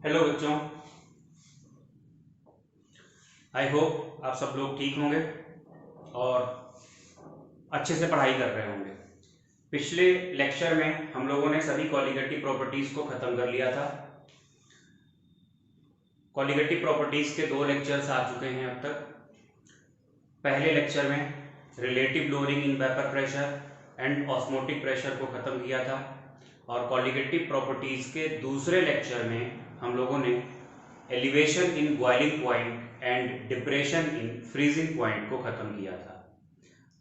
Hello बच्चों, I hope आप सब लोग ठीक होंगे और अच्छे से पढ़ाई कर रहे होंगे। पिछले लेक्चर में हम लोगों ने सभी कॉलिगेटिव प्रॉपर्टीज को खत्म कर लिया था। कॉलिगेटिव प्रॉपर्टीज के 2 लेक्चर्स आ चुके हैं अब तक। पहले लेक्चर में relative lowering in vapour pressure and osmotic pressure को खत्म किया था और कॉलिगेटिव प्रॉपर्टीज के दूसरे लेक्चर में हम लोगों ने elevation in boiling point and depression in freezing point को खत्म किया था।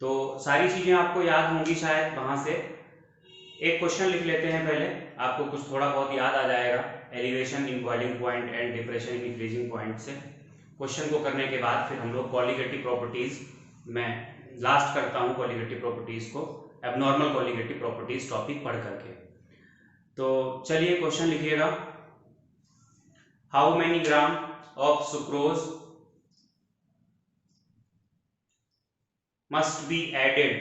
तो सारी चीजें आपको याद होंगी शायद। वहां से एक क्वेश्चन लिख लेते हैं पहले, आपको कुछ थोड़ा बहुत याद आ जाएगा elevation in boiling point and depression in freezing point से। क्वेश्चन को करने के बाद फिर हम लोग कॉलिगेटिव प्रॉपर्टीज में लास्ट करता हूं कॉलिगेटिव प्रॉपर्टीज को, एबनॉर्मल कॉलिगेटिव प्रॉपर्टीज टॉपिक पढ़ करके। तो चलिए क्वेश्चन लिखिएगा। How many gram of sucrose must be added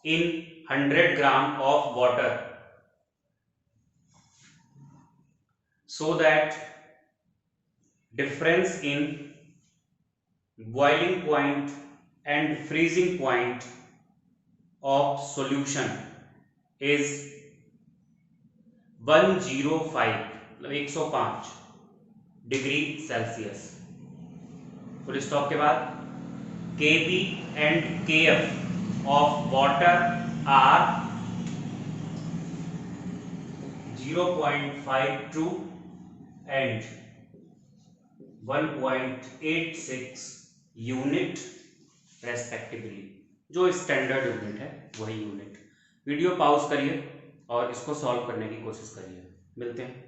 in 100 gram of water so that difference in boiling point and freezing point of solution is 105 मतलब 105 degree Celsius. Full stop के बाद Kb and Kf of water are 0.52 and 1.86 unit respectively. जो standard unit है वही unit. Video pause करिए और इसको solve करने की कोशिश करिए। मिलते हैं।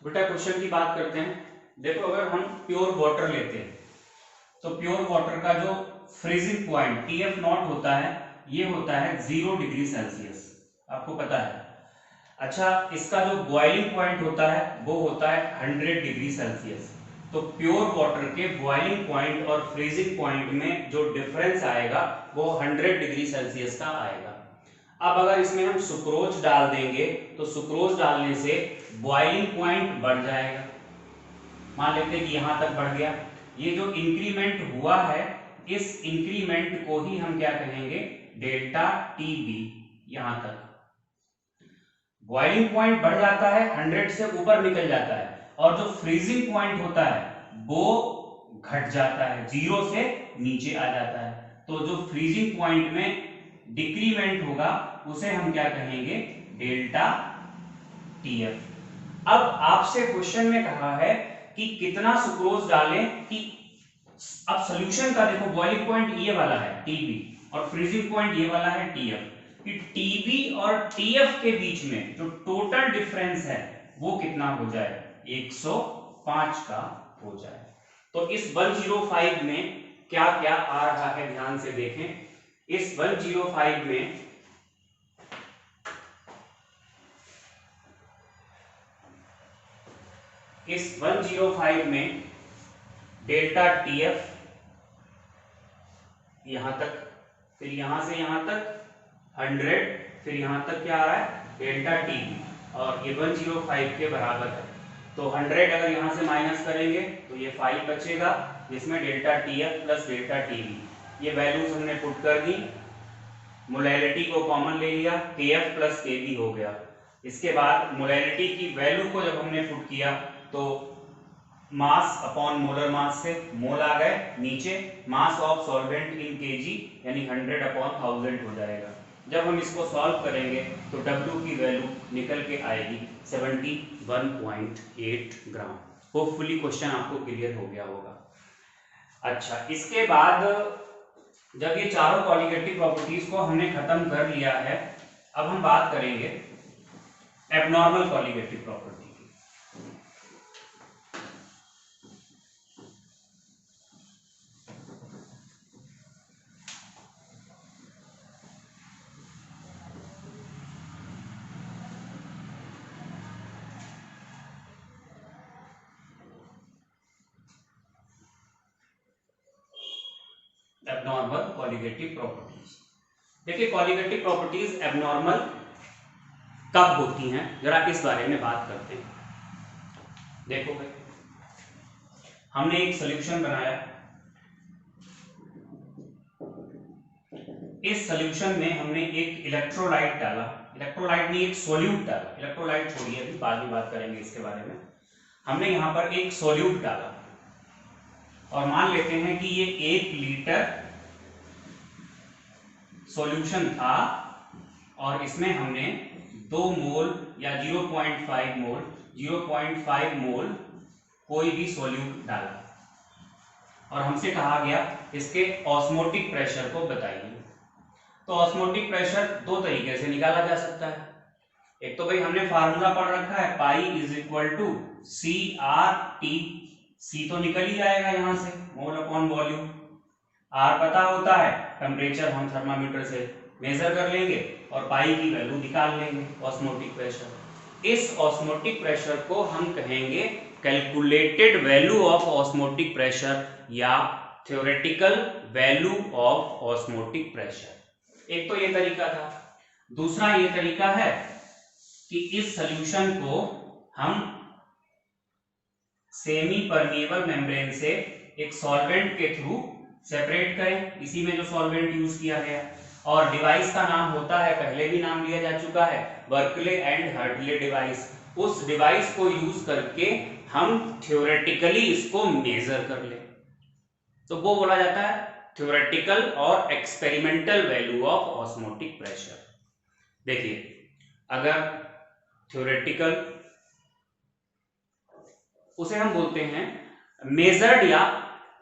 बेटा क्वेश्चन की बात करते हैं। देखो, अगर हम प्योर वाटर लेते हैं तो प्योर वाटर का जो फ्रीजिंग पॉइंट TF नॉट होता है ये होता है 0 डिग्री सेल्सियस, आपको पता है। अच्छा, इसका जो बॉइलिंग पॉइंट होता है वो होता है 100 डिग्री सेल्सियस। तो प्योर वाटर के बॉइलिंग पॉइंट और फ्रीजिंग पॉइंट में जो डिफरेंस आएगा वो 100 डिग्री सेल्सियस का आएगा। अब अगर इसमें हम सुक्रोज डाल देंगे तो सुक्रोज डालने से बॉइलिंग पॉइंट बढ़ जाएगा। मान लेते हैं कि यहां तक बढ़ गया। ये जो इंक्रीमेंट हुआ है इस इंक्रीमेंट को ही हम क्या कहेंगे, डेल्टा TB। यहां तक बॉइलिंग पॉइंट बढ़ जाता है, 100 से ऊपर निकल जाता है, और जो फ्रीजिंग पॉइंट होता है वो घट जाता है, 0 से नीचे आ जाता है। तो जो फ्रीजिंग पॉइंट में डिक्रीमेंट होगा उसे हम क्या कहेंगे, डेल्टा TF। अब आपसे क्वेश्चन में कहा है कि कितना सुक्रोज डालें कि अब सॉल्यूशन का देखो, बॉइलिंग पॉइंट ये वाला है TB और फ्रीजिंग पॉइंट ये वाला है TF, कि TB और TF के बीच में जो टोटल डिफरेंस है वो कितना हो जाए, 105 का हो जाए। तो इस 105 में क्या क्या आ रहा है ध्यान से देखें। इस 105 में डेल्टा TF यहां तक, फिर यहां से यहां तक 100, फिर यहां तक क्या आ रहा है, डेल्टा TB, और ये 105 के बराबर है। तो 100 अगर यहां से माइनस करेंगे तो ये 5 बचेगा, जिसमें delta TF plus delta TB ये वैल्यूज हमने पुट कर दी। मोलैलिटी को कॉमन ले लिया, KF प्लस KB हो गया। इसके बाद मोलैलिटी की वैल्यू को जब हमने पुट किया तो मास अपॉन मोलर मास से मोल आ गए नीचे, mass of solvent in KG यानी 100 अपॉन 1000 हो जाएगा। जब हम इसको सॉल्व करेंगे तो W की वैल्यू निकल के आएगी 71.8 ग्राम। होपफुली क्वेश्चन आपको क्लियर हो गया होगा। अच्छा, इसके बाद जब ये चारों कॉलिगेटिव प्रॉपर्टीज को हमने खत्म कर लिया है, अब हम बात करेंगे abnormal colligative property. Abnormal colligative properties. देखिए कॉलिगेटिव प्रॉपर्टीज एबनॉर्मल कब होती हैं, जरा इस बारे में बात करते हैं। देखो भाई, हमने एक सॉल्यूशन बनाया, इस सॉल्यूशन में हमने एक इलेक्ट्रोलाइट डाला, इलेक्ट्रोलाइट नहीं एक सोल्यूट डाला, इलेक्ट्रोलाइट छोड़िए अभी बाद में बात करेंगे इसके बारे में। हमने यहां पर एक सोल्यूट डाला और मान लेते हैं कि ये 1 लीटर सॉल्यूशन था और इसमें हमने 2 मोल या 0.5 मोल कोई भी सॉल्यूट डाला और हमसे कहा गया इसके ऑस्मोटिक प्रेशर को बताइए। तो ऑस्मोटिक प्रेशर दो तरीके से निकाला जा सकता है। एक तो भाई हमने फार्मूला पढ़ रखा है, pi is equal to CRT, C तो निकल ही जाएगा यहां से, मोल अपॉन वॉल्यूम। R पता होता है, टेम्परेचर हम थर्मामीटर से मेजर कर लेंगे और पाई की वैल्यू निकाल लेंगे, ऑस्मोटिक प्रेशर। इस ऑस्मोटिक प्रेशर को हम कहेंगे calculated value of osmotic pressure या theoretical value of osmotic pressure. एक तो ये तरीका था। दूसरा ये तरीका है कि इस सॉल्यूशन को हम सेमी परमिएबल मेम्ब्रेन से एक सॉल्वेंट के थ्रू सेपरेट करें, इसी में जो सॉल्वेंट यूज किया गया, और डिवाइस का नाम होता है, पहले भी नाम लिया जा चुका है, बर्कले एंड हर्टले डिवाइस। उस डिवाइस को यूज करके हम थ्योरेटिकली इसको मेजर कर ले, तो वो बोला जाता है थ्योरेटिकल और experimental value of osmotic pressure. देखिए अगर थ्योरेटिकल उसे हम बोलते हैं मेजर्ड, या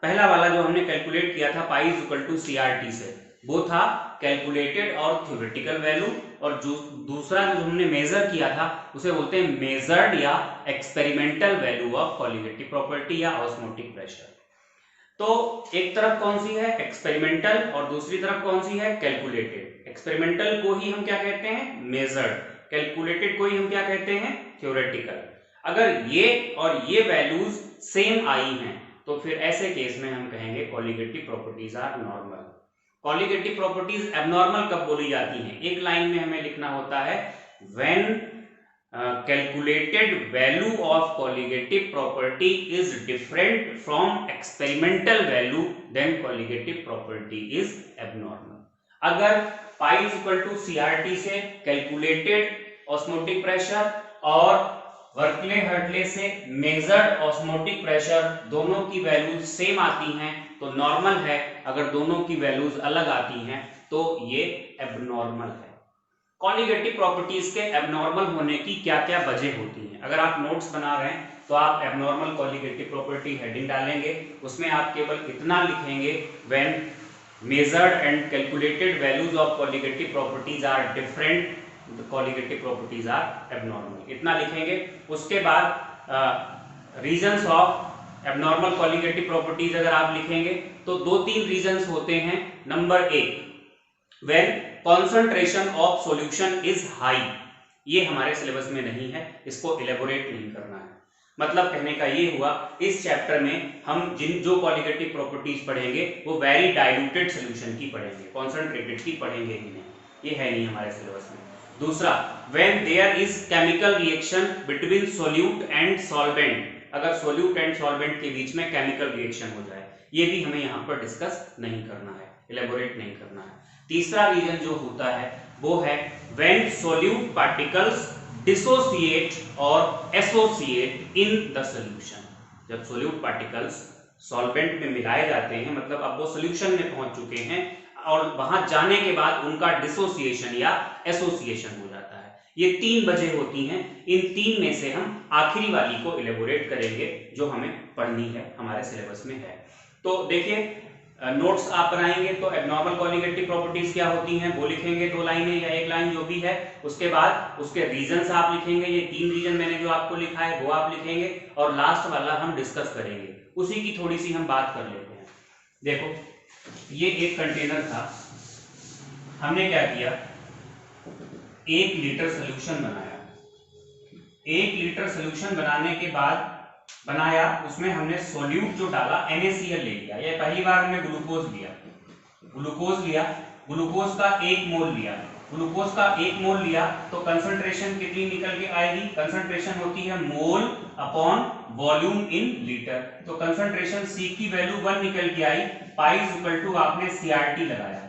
पहला वाला जो हमने कैलकुलेट किया था pi is equal to CRT से, वो था कैलकुलेटेड और थ्योरेटिकल वैल्यू, और जो दूसरा जो हमने मेजर किया था उसे बोलते हैं मेजर्ड या experimental value of colligative property या ऑस्मोटिक प्रेशर। तो एक तरफ कौन सी है एक्सपेरिमेंटल और दूसरी तरफ कौन सी है कैलकुलेटेड। एक्सपेरिमेंटल को ही हम क्या कहते हैं मेजर्ड, कैलकुलेटेड को ही हम क्या कहते हैं थ्योरेटिकल। अगर ये और ये वैल्यूज सेम आई हैं तो फिर ऐसे केस में हम कहेंगे colligative properties are normal. Colligative properties abnormal कब बोली जाती हैं, एक लाइन में हमें लिखना होता है when calculated value of colligative property is different from experimental value, then colligative property is abnormal। अगर pi is equal to CRT से calculated osmotic pressure और बर्कले हर्टले से measured osmotic pressure दोनों की वैल्यूज सेम आती हैं तो नॉर्मल है, अगर दोनों की वैल्यूज अलग आती हैं तो ये एबनॉर्मल है। कॉलिगेटिव प्रॉपर्टीज के एबनॉर्मल होने की क्या क्या वजह होती हैं। अगर आप नोट्स बना रहे हैं तो आप एबनॉर्मल कॉलिगेटिव प्रॉपर्टी हेडिंग डालेंगे, उसमें आप केवल इतना लिखेंगे when measured and calculated values of colligative properties are different, colligative properties are abnormal, इतना लिखेंगे। उसके बाद reasons of abnormal colligative properties अगर आप लिखेंगे तो 2-3 रीजंस होते हैं। Number 1, when concentration of solution is high, ये हमारे सिलेबस में नहीं है, इसको इलेबोरेट नहीं करना है। मतलब कहने का ये हुआ इस चैप्टर में हम जो कॉलिगेटिव प्रॉपर्टीज पढ़ेंगे वो वेरी डाइल्यूटेड सॉल्यूशन की पढ़ेंगे, कॉन्सेंट्रेटेड की पढ़ेंगे ही नहीं, ये है नहीं हमारे सिलेबस में। दूसरा, when there is chemical reaction between solute and solvent, अगर सोल्यूट एंड सॉल्वेंट के बीच में केमिकल रिएक्शन हो जाए, ये भी हमें यहाँ पर डिस्कस नहीं करना है, इलेबोरेट नहीं करना है। तीसरा रीजन जो होता है वो है when solute particles dissociate और associate in the solution। जब सोल्यूट पार्टिकल्स सॉल्वेंट में मिलाए जाते हैं, मतलब अब वो सोल्यूशन में पहुंच चुके हैं और वहां जाने के बाद उनका डिसोसिएशन या एसोसिएशन हो जाता है। ये 3 वजह होती हैं, इन 3 में से हम आखिरी वाली को इलेबोरेट करेंगे जो हमें पढ़नी है, हमारे सिलेबस में है। तो देखिए नोट्स आप बनाएंगे तो एबनॉर्मल कॉलिगेटिव प्रॉपर्टीज क्या होती हैं वो लिखेंगे, 2 लाइनें या 1 लाइन जो भी है। उसके बाद उसके रीजंस आप लिखेंगे, ये 3 रीजन मैंने जो आपको लिखा है वो आप लिखेंगे, और लास्ट वाला हम डिस्कस करेंगे, उसी की थोड़ी सी हम बात कर लेते हैं। देखो ये एक कंटेनर था, हमने क्या किया 1 लीटर सोल्यूशन बनाया। 1 लीटर सोल्यूशन बनाने के बाद उसमें हमने सोल्यूट जो डाला NaCl ले लिया, ये पहली बार हमने ग्लूकोज लिया, ग्लूकोज लिया, ग्लूकोज का 1 मोल लिया, ग्लूकोज का 1 मोल लिया तो कंसंट्रेशन कितनी निकल के आएगी? कंसंट्रेशन होती है mole upon volume in litre. तो कंसंट्रेशन C की वैल्यू 1 निकल के आई, पाई इज इक्वल टू आपने CRT लगाया,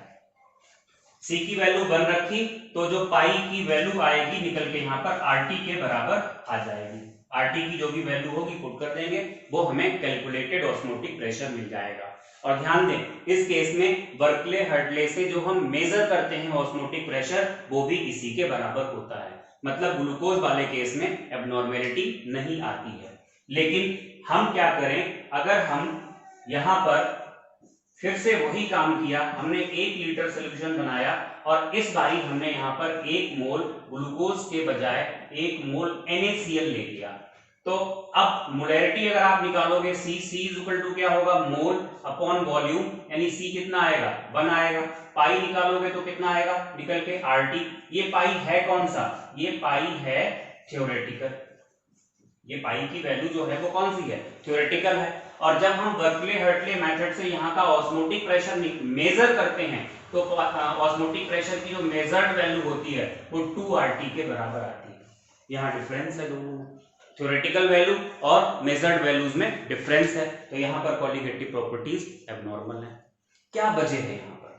C की वैल्यू 1 रखी तो जो पाई की वैल्यू आएगी निकल के यहाँ पर RT के बराबर आ जाएगी। RT की जो भी वैल्यू होगी पुट कर देंगे, वो हमें कैलकुलेटेड ऑस्मोटिक प्रेशर मिल जाएगा। और ध्यान दें इस केस में बर्कले हर्टले से जो हम मेजर करते हैं ऑस्मोटिक प्रेशर वो भी इसी के बराबर होता है, मतलब ग्लूकोज वाले केस में एब्नॉर्मेलिटी नहीं आती है। लेकिन हम क्या करें, अगर हम यहाँ पर फिर से वही काम किया, हमने 1 लीटर सोल्यूशन बनाया और इस बारी हमने यहाँ पर 1 मोल ग्लूकोज के बजाय 1 मोल NaCl ले लिया, तो अब मोलैरिटी अगर आप निकालोगे C इज इक्वल टू क्या होगा? मोल अपॉन वॉल्यूम, यानी C कितना आएगा? 1 आएगा। पाई निकालोगे तो कितना आएगा निकल के? RT। ये पाई है कौन सा? ये पाई है थ्योरेटिकल, ये पाई की वैल्यू जो है वो कौन सी है? थ्योरेटिकल है। और जब हम बर्कले हर्टले मेथड से यहाँ का ऑस्मोटिक प्रेशर मेजर करते हैं तो ऑस्मोटिक प्रेशर की जो मेजर्ड वैल्यू होती है वो 2RT के बराबर आती है। यहाँ डिफरेंस है दोनों में, थ्योरेटिकल वैल्यू और मेजर्ड वैल्यूज में डिफरेंस है, तो यहाँ पर कॉलिगेटिव प्रॉपर्टीज एब्नॉर्मल है। क्या वजह है? यहाँ पर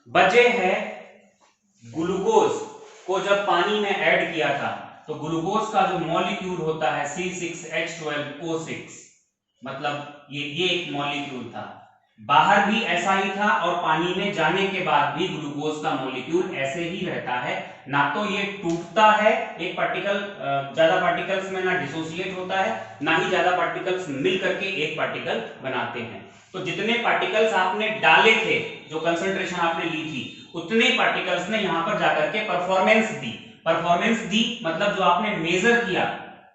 वजह है ग्लूकोज को जब पानी में ऐड किया था तो ग्लूकोज का जो मॉलिक्यूल होता है C6H12O6, मतलब ये एक मॉलिक्यूल था, बाहर भी ऐसा ही था और पानी में जाने के बाद भी ग्लूकोज का मॉलिक्यूल ऐसे ही रहता है, ना तो ये टूटता है, एक पार्टिकल ज्यादा पार्टिकल्स में ना डिसोसिएट होता है, ना ही ज्यादा पार्टिकल्स मिल करके एक पार्टिकल बनाते हैं। तो जितने पार्टिकल्स आपने डाले थे, जो कंसंट्रेशन आपने ली थी, उतने पार्टिकल्स ने यहाँ पर जाकर के परफॉर्मेंस दी। परफॉर्मेंस दी मतलब जो आपने मेजर किया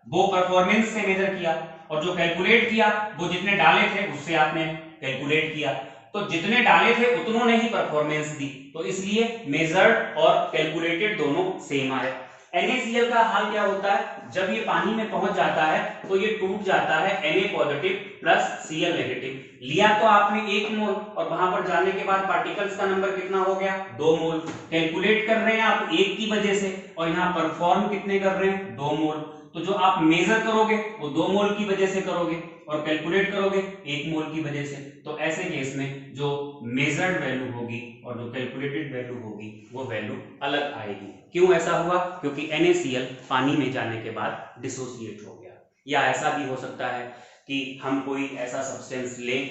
वो परफॉर्मेंस से मेजर किया, और जो कैलकुलेट किया वो जितने डाले थे उससे आपने कैलकुलेट किया। तो जितने डाले थे उतनों ने ही परफॉर्मेंस दी, तो इसलिए मेजर्ड और कैलकुलेटेड दोनों सेम आए। NaCl का हाल क्या होता है? जब ये पानी में पहुंच जाता है तो ये टूट जाता है Na positive plus Cl negative. लिया तो आपने 1 मोल और वहां पर जाने के बाद पार्टिकल्स का नंबर कितना हो गया? 2 मोल। कैलकुलेट कर रहे हैं आप 1 की वजह से और यहाँ परफॉर्म कितने कर रहे हैं? 2 मोल। तो जो आप मेजर करोगे वो 2 मोल की वजह से करोगे और कैलकुलेट करोगे 1 मोल की वजह से। तो ऐसे केस में जो मेजर्ड वैल्यू होगी और जो कैलकुलेटेड वैल्यू होगी वो वैल्यू अलग आएगी। क्यों ऐसा हुआ? क्योंकि NaCl पानी में जाने के बाद डिसोसिएट हो गया। या ऐसा भी हो सकता है कि हम कोई ऐसा सब्सटेंस लें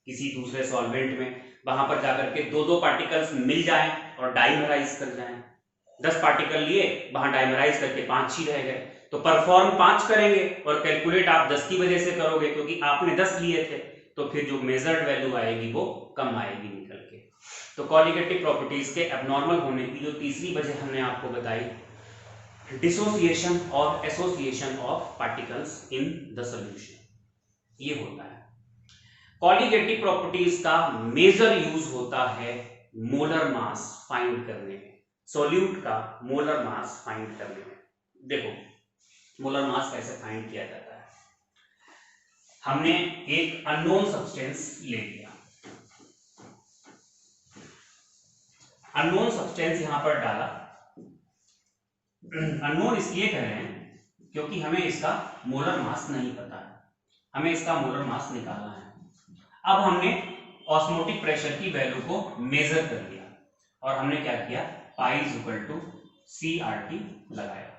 किसी दूसरे सॉल्वेंट में, वहां पर जाकर के 2-2 पार्टिकल्स मिल जाएं और डाइमराइज कर जाएं। 10 पार्टिकल लिए, वहां डाइमराइज करके 5 ही रह गए, तो परफॉर्म 5 करेंगे और कैलकुलेट आप 10 की वजह से करोगे क्योंकि आपने 10 लिए थे, तो फिर जो मेजर्ड वैल्यू आएगी वो कम आएगी निकल के। तो कॉलिगेटिव प्रॉपर्टीज के एब्नॉर्मल होने की जो तीसरी वजह हमने आपको बताई, डिसोसिएशन और association of particles in the solution, ये होता है। कॉलिगेटिव प्रॉपर्टीज का मेजर यूज होता है मोलर मास फाइंड करने में, सॉल्यूट का मोलर मास फाइंड करने में। देखो मोलर मास कैसे फाइंड किया जाता है। हमने एक अननोन सब्सटेंस ले लिया, अननोन सब्सटेंस यहां पर डाला। अननोन इसलिए कह रहे हैं क्योंकि हमें इसका मोलर मास नहीं पता है, हमें इसका मोलर मास निकालना है। अब हमने ऑस्मोटिक प्रेशर की वैल्यू को मेजर कर लिया और हमने क्या किया? Pi is equal to CRT लगाया।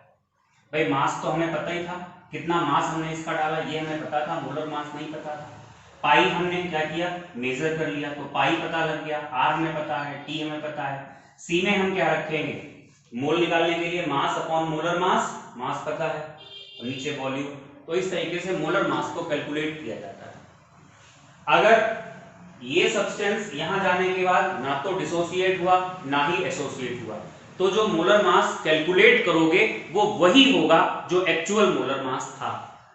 भाई मास तो हमें पता ही था, कितना मास हमने इसका डाला ये हमें पता था, मोलर मास नहीं पता था। पाई हमने क्या किया? मेजर कर लिया, तो पाई पता लग गया, R हमें पता है, T हमें पता है। C में हम क्या रखेंगे? मोल निकालने के लिए मास अपॉन मोलर मास, मास पता है, और नीचे वॉल्यूम। तो इस तरीके से मोलर मास को कैलकुलेट किया जाता है। अगर ये सब्सटेंस यहां जाने के बाद ना तो डिसोसिएट हुआ ना ही एसोसिएट हुआ, तो जो मोलर मास कैलकुलेट करोगे वो वही होगा जो एक्चुअल मोलर मास था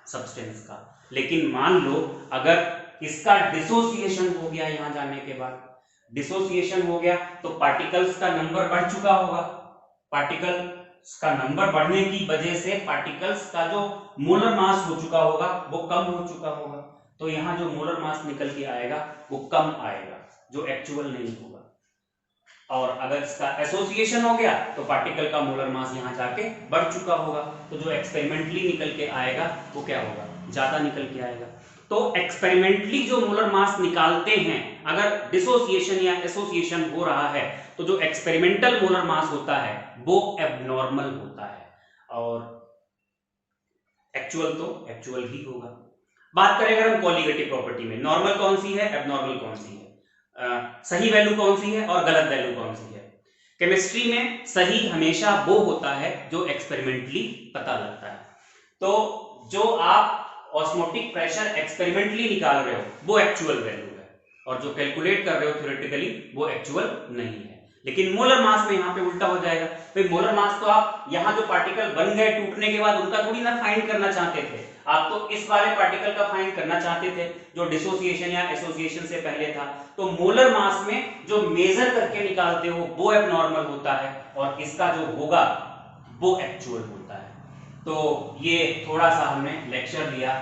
सब्सटेंस का। लेकिन मान लो अगर इसका डिसोसिएशन हो गया, यहां जाने के बाद डिसोसिएशन हो गया तो पार्टिकल्स का नंबर बढ़ चुका होगा। पार्टिकल्स का नंबर बढ़ने की वजह से पार्टिकल्स का जो मोलर मास हो चुका होगा वो कम हो चुका होगा, तो यहाँ जो मोलर मास निकल के आएगा वो कम आएगा, जो एक्चुअल नहीं होगा। और अगर इसका एसोसिएशन हो गया तो पार्टिकल का मोलर मास यहां जाके बढ़ चुका होगा, तो जो एक्सपेरिमेंटली निकल के आएगा वो क्या होगा, ज्यादा निकल के आएगा। तो एक्सपेरिमेंटली जो मोलर मास निकालते हैं, अगर डिसोसिएशन या एसोसिएशन हो रहा है तो जो एक्सपेरिमेंटल मोलर मास होता है वो एबनॉर्मल होता है, और एक्चुअल तो एक्चुअल ही होगा। बात करें अगर हम कॉलीगेटिव प्रॉपर्टी में, नॉर्मल कौन सी है, एबनॉर्मल कौन सी है, सही वैल्यू कौन सी है और गलत वैल्यू कौन सी है। केमिस्ट्री में सही हमेशा वो होता है जो एक्सपेरिमेंटली पता लगता है। तो जो आप ऑस्मोटिक प्रेशर एक्सपेरिमेंटली निकाल रहे हो वो एक्चुअल वैल्यू है, और जो कैलकुलेट कर रहे हो थ्योरेटिकली वो एक्चुअल नहीं है। लेकिन मोलर मास में यहाँ पे उल्टा हो जाएगा। भाई मोलर मास तो आप यहाँ जो पार्टिकल बन गए टूटने के बाद उनका थोड़ी ना फाइंड करना चाहते थे, आप तो इस वाले पार्टिकल का फाइंड करना चाहते थे जो डिसोसिएशन या एसोसिएशन से पहले था। तो मोलर मास में जो मेजर करके निकालते हो वो एबनॉर्मल होता है, और इसका जो होगा वो एक्चुअल होता है। तो ये थोड़ा सा हमने लेक्चर दिया,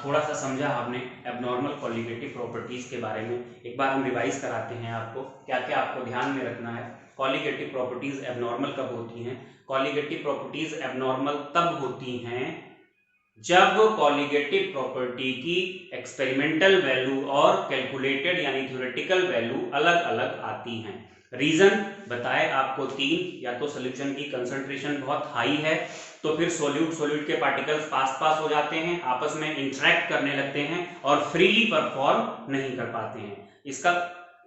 थोड़ा सा समझा हमने एबनॉर्मल कॉलीगेटिव प्रॉपर्टीज के बारे में। एक बार हम रिवाइज कराते हैं आपको, क्या क्या आपको ध्यान में रखना है। कॉलीगेटिव प्रॉपर्टीज एबनॉर्मल कब होती हैं? कॉलीगेटिव प्रॉपर्टीज एबनॉर्मल तब होती हैं जब कॉलीगेटिव प्रॉपर्टी की एक्सपेरिमेंटल वैल्यू और कैलकुलेटेड यानी थ्योरेटिकल वैल्यू अलग अलग आती हैं। रीजन बताए आपको तीन, या तो सोल्यूशन की कंसंट्रेशन बहुत हाई है तो फिर सोल्यूट के पार्टिकल्स पास हो जाते हैं, आपस में इंटरेक्ट करने लगते हैं और फ्रीली परफॉर्म नहीं कर पाते हैं। इसका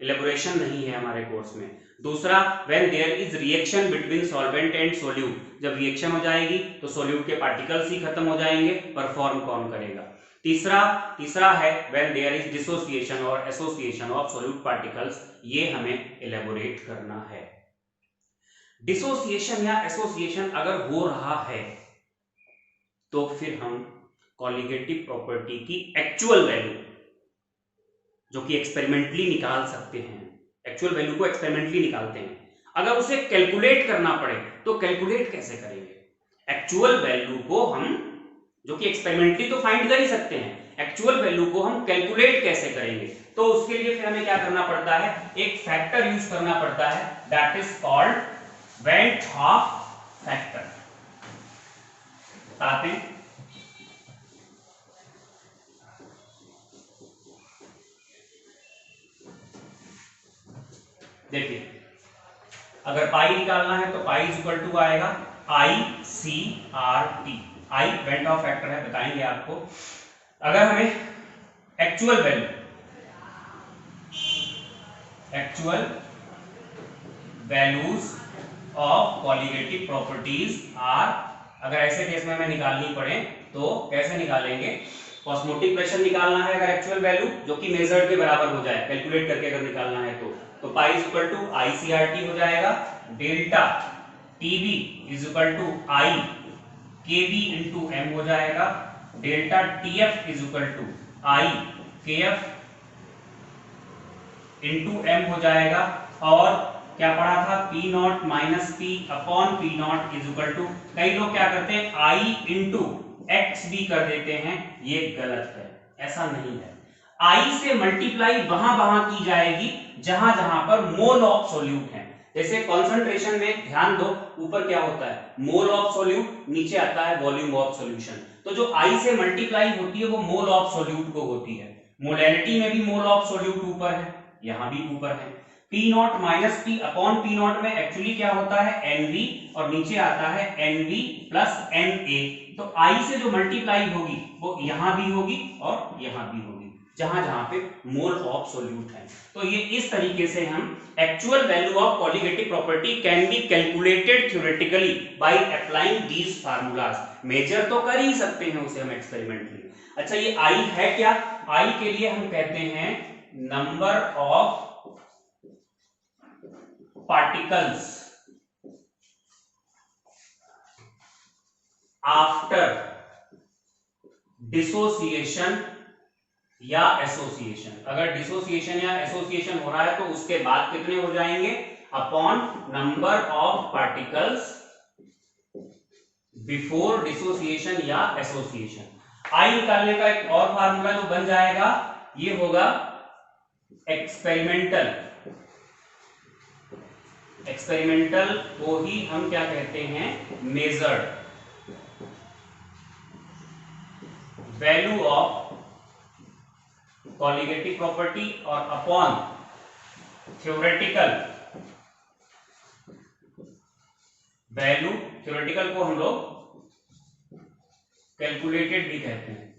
इलेबोरेशन नहीं है हमारे कोर्स में। दूसरा, when there is reaction between solvent and solute, जब रिएक्शन हो जाएगी तो सोल्यूट के पार्टिकल्स ही खत्म हो जाएंगे, परफॉर्म कौन करेगा। तीसरा है व्हेन देयर इज डिसोसिएशन और एसोसिएशन ऑफ सोल्यूट पार्टिकल्स, ये हमें इलेबोरेट करना है। डिसोसिएशन या एसोसिएशन अगर हो रहा है तो फिर हम कॉलीगेटिव प्रॉपर्टी की एक्चुअल वैल्यू जो कि एक्सपेरिमेंटली निकाल सकते हैं, एक्चुअल वैल्यू को एक्सपेरिमेंटली निकालते हैं, अगर उसे कैलकुलेट करना पड़े तो कैलकुलेट कैसे करेंगे? एक्चुअल वैल्यू को हम, जो कि एक्सपेरिमेंटली तो फाइंड कर ही सकते हैं, एक्चुअल वैल्यू को हम कैलकुलेट कैसे करेंगे? तो उसके लिए फिर हमें क्या करना पड़ता है, एक फैक्टर यूज करना पड़ता है, that is called van't Hoff factor. बताते हैं, देखिए अगर पाई निकालना है तो पाई इज इक्वल टू आएगा ICRT। I van't Hoff factor है, बताएंगे आपको। अगर हमें actual values of colligative properties are, अगर ऐसे केस में हमें निकालनी पड़े तो कैसे निकालेंगे? ऑस्मोटिक प्रेशर निकालना है अगर एक्चुअल वैल्यू जो कि मेजर्ड के बराबर हो जाए, कैलकुलेट करके अगर निकालना है तो pi is equal to ICRT हो जाएगा, delta TB is equal to I KB into M हो जाएगा, delta TF is equal to I KF into M हो जाएगा, और क्या पढ़ा था, P not minus P upon P not is equal to, कई लोग क्या करते हैं I इंटू X भी कर देते हैं, ये गलत है, ऐसा नहीं है। I से मल्टीप्लाई वहां की जाएगी जहां पर मोल ऑफ सोल्यूट है। जैसे कॉन्सेंट्रेशन में ध्यान दो, ऊपर क्या होता है, मोल ऑफ सोल्यूट, नीचे आता है वॉल्यूम ऑफ सॉल्यूशन। तो जो I से मल्टीप्लाई होती है वो मोल ऑफ सोल्यूट को होती है। मोलैरिटी में भी मोल ऑफ सोल्यूट ऊपर है, यहां भी ऊपर है। P not minus P upon P not में एक्चुअली क्या होता है, NV, और नीचे आता है NV प्लस NA। तो I से जो मल्टीप्लाई होगी वो यहां भी होगी और यहां भी होगी, जहां पे मोल ऑफ सोल्यूट है। तो ये इस तरीके से हम actual value of colligative property can be calculated theoretically by applying these formulas. Measure तो कर ही सकते हैं उसे हम एक्सपेरिमेंटली। अच्छा, ये I है क्या? I के लिए हम कहते हैं number of particles after dissociation या एसोसिएशन। अगर डिसोसिएशन या एसोसिएशन हो रहा है तो उसके बाद कितने हो जाएंगे, upon number of particles before dissociation या एसोसिएशन। आई निकालने का एक और फार्मूला जो बन जाएगा, ये होगा एक्सपेरिमेंटल एक्सपेरिमेंटल को ही हम क्या कहते हैं, measured value of colligative property और अपॉन थ्योरेटिकल वैल्यू, थ्योरेटिकल को हम लोग कैलकुलेटेड भी कहते हैं,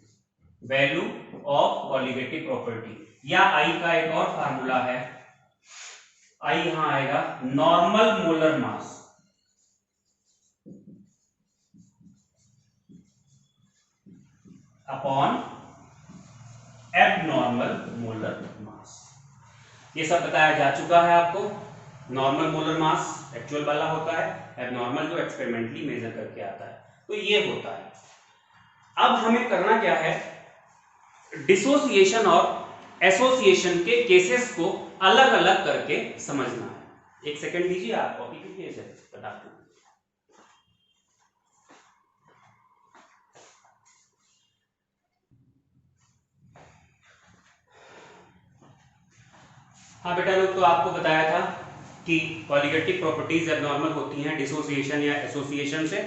वैल्यू ऑफ कॉलिगेटिव प्रॉपर्टी। या आई का एक और फार्मूला है, आई यहां आएगा normal molar mass upon abnormal molar mass. ये सब बताया जा चुका है आपको। नॉर्मल मोलर मास एक्चुअल वाला होता है, एबनॉर्मल जो एक्सपेरिमेंटली मेजर करके आता है, तो ये होता है। अब हमें करना क्या है, डिसोसिएशन और एसोसिएशन के केसेस को अलग अलग करके समझना है। एक सेकंड दीजिए, आप कॉपी कीजिए इसे फटाफट। हाँ बेटा लोग, तो आपको बताया था कि कॉलिगेटिव प्रॉपर्टीज एबनॉर्मल होती हैं डिसोसिएशन या एसोसिएशन से।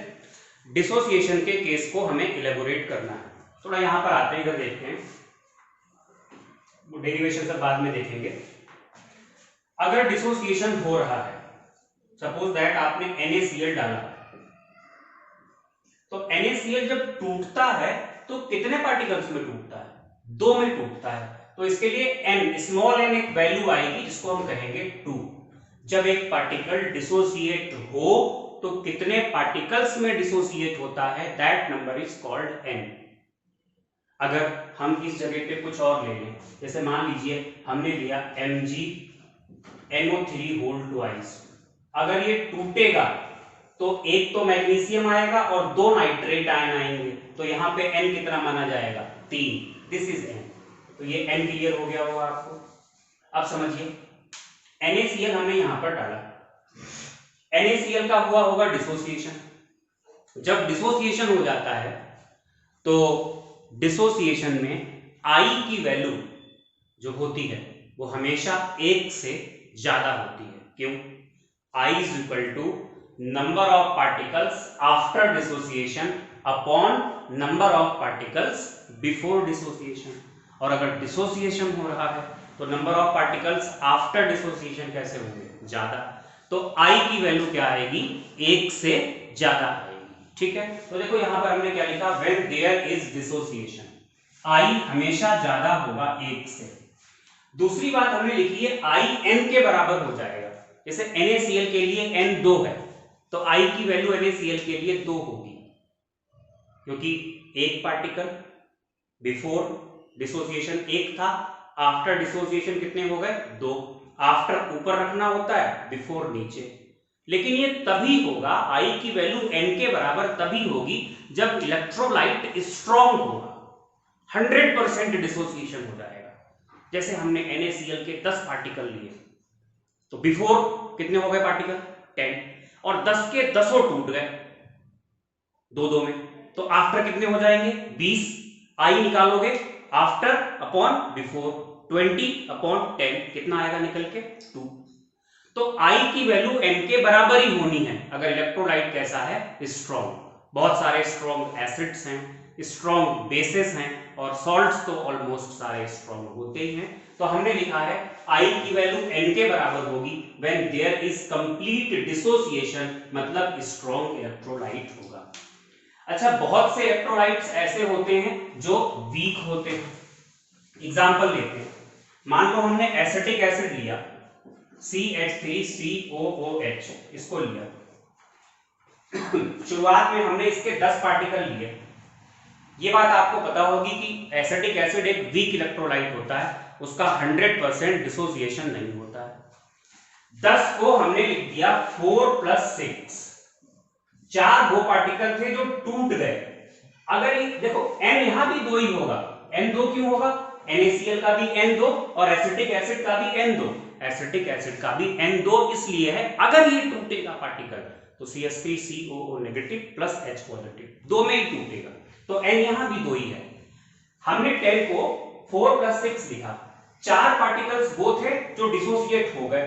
डिसोसिएशन के केस को हमें इलेबोरेट करना है। थोड़ा यहां पर आते हैं, इधर देखते हैं, डेरिवेशन सब बाद में देखेंगे। अगर डिसोसिएशन हो रहा है, सपोज दैट आपने NaCl डाला, तो NaCl जब टूटता है तो कितने पार्टिकल्स में टूटता है, 2 में टूटता है। तो इसके लिए n, स्मॉल n एक वैल्यू आएगी जिसको हम कहेंगे 2। जब एक पार्टिकल डिसोसिएट हो तो कितने पार्टिकल्स में डिसोसिएट होता है, that number is called n। अगर हम इस जगह पे कुछ और ले लें, जैसे मान लीजिए हमने लिया MgNO3 अगर ये टूटेगा तो एक तो मैग्नीशियम आएगा और 2 नाइट्रेट आयन आएंगे, तो यहां पे n कितना माना जाएगा, 3। This is n। तो ये n क्लियर हो गया होगा आपको। अब समझिए, NaCl हमने यहां पर डाला, NaCl का हुआ होगा डिसोसिएशन। जब डिसोसिएशन हो जाता है तो डिसोसिएशन में I की वैल्यू जो होती है वो हमेशा 1 से ज्यादा होती है। क्यों? I is equal to number of particles after dissociation upon number of particles before dissociation. और अगर डिसोसिएशन हो रहा है तो number of particles after dissociation कैसे होंगे, ज्यादा। तो I की वैल्यू क्या आएगी, 1 से ज्यादा आएगी। ठीक है, तो देखो यहां पर हमने क्या लिखा, when there is dissociation I हमेशा ज्यादा होगा 1 से। दूसरी बात हमने लिखी है I n के बराबर हो जाएगा। जैसे NaCl के लिए n 2 है तो I की वैल्यू NaCl के लिए 2 होगी, क्योंकि एक पार्टिकल बिफोर डिसोसिएशन 1 था, आफ्टर डिसोसिएशन कितने हो गए, 2। आफ्टर ऊपर रखना होता है, बिफोर नीचे। लेकिन ये तभी होगा, I की वैल्यू n के बराबर तभी होगी जब इलेक्ट्रोलाइट स्ट्रॉन्ग होगा, 100% डिसोसिएशन हो जाएगा। जैसे हमने NaCl के 10 पार्टिकल लिए तो बिफोर कितने हो गए पार्टिकल, 10, और 10 के 10 टूट गए 2-2 में, तो आफ्टर कितने हो जाएंगे, 20। I निकालोगे आफ्टर अपॉन बिफोर, 20 अपॉन 10 कितना आएगा निकल के, 2। तो I की वैल्यू n के बराबर ही होनी है अगर इलेक्ट्रोलाइट कैसा है, स्ट्रॉन्ग। बहुत सारे स्ट्रॉन्ग एसिड्स हैं, स्ट्रॉन्ग बेसेस हैं, और सॉल्ट्स तो ऑलमोस्ट सारे स्ट्रॉन्ग होते ही हैं। तो हमने लिखा है I की वैल्यू n के बराबर होगी when there is complete dissociation, मतलब स्ट्रॉन्ग इलेक्ट्रोलाइट होगा। अच्छा, बहुत से इलेक्ट्रोलाइट्स ऐसे होते हैं जो वीक होते हैं। एग्जांपल लेते हैं, मान लो हमने एसिटिक एसिड लिया CH3COOH, इसको लिया शुरुआत में हमने इसके 10 पार्टिकल लिए। ये बात आपको पता होगी कि एसिटिक एसिड एक वीक इलेक्ट्रोलाइट होता है, उसका 100% डिसोसिएशन नहीं होता है। 10 को हमने लिख दिया 4 + 6, 4 वो पार्टिकल थे जो टूट गए। अगर देखो n यहां भी 2 ही होगा, n 2 क्यों होगा, NaCl का भी n 2 और एसिटिक एसिड का भी n 2, एसिटिक एसिड का भी n 2 इसलिए है अगर ये टूटेगा पार्टिकल तो CH3COO negative plus H positive, 2 में ही टूटेगा, तो n यहां भी 2 ही है। हमने 10 को 4 + 6 लिखा, 4 पार्टिकल्स वो थे जो डिसोसिएट हो गए,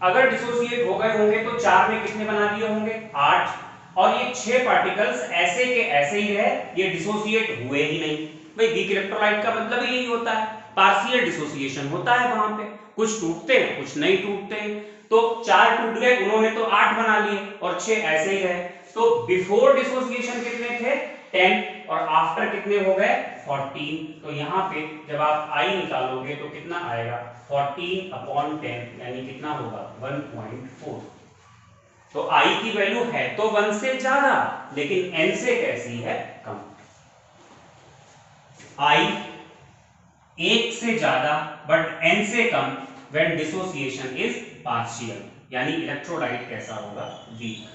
अगर डिसोसिएट हो गए होंगे तो 4 में कितने बना दिए होंगे 8, और ये 6 पार्टिकल्स ऐसे के ऐसे ही रहे, ये डिसोसिएट हुए ही नहीं। भाई वीक इलेक्ट्रोलाइट का मतलब यही होता है, पार्शियल डिसोसिएशन होता है वहां पे, कुछ टूटते हैं कुछ नहीं टूटते हैं। तो 4 टूट गए, उन्होंने तो 8 बना लिए और 6 ऐसे ही रहे। तो बिफोर डिसोसिएशन कितने थे 10 और आफ्टर कितने हो गए 14। तो यहाँ पे जब आप आई निकालोगे तो कितना आएगा 14/10 यानी कितना होगा 1.4। तो आई की वैल्यू है तो 1 से ज्यादा, लेकिन n से कैसी है कम। आई 1 से ज्यादा बट n से come when dissociation is partial, यानी इलेक्ट्रोलाइट कैसा होगा वीक।